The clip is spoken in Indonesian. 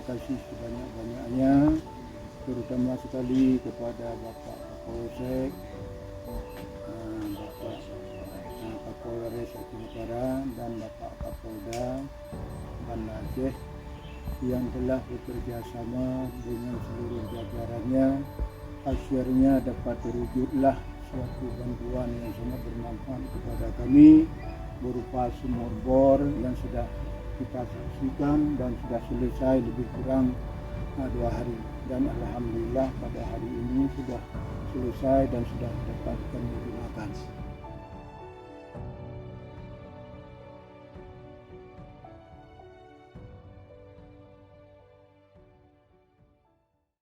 kasih sebanyak-banyaknya, terutama sekali kepada Bapak Kapolsek, Bapak Kapolres Aceh Utara, dan Bapak Kapolda Banda Aceh yang telah bekerja sama dengan seluruh jajarannya. Akhirnya dapat terwujudlah suatu bantuan yang sangat bermanfaat kepada kami berupa sumur bor yang sudah kita saksikan dan sudah selesai lebih kurang 2 hari, dan alhamdulillah pada hari ini sudah selesai dan sudah dapat kami gunakan.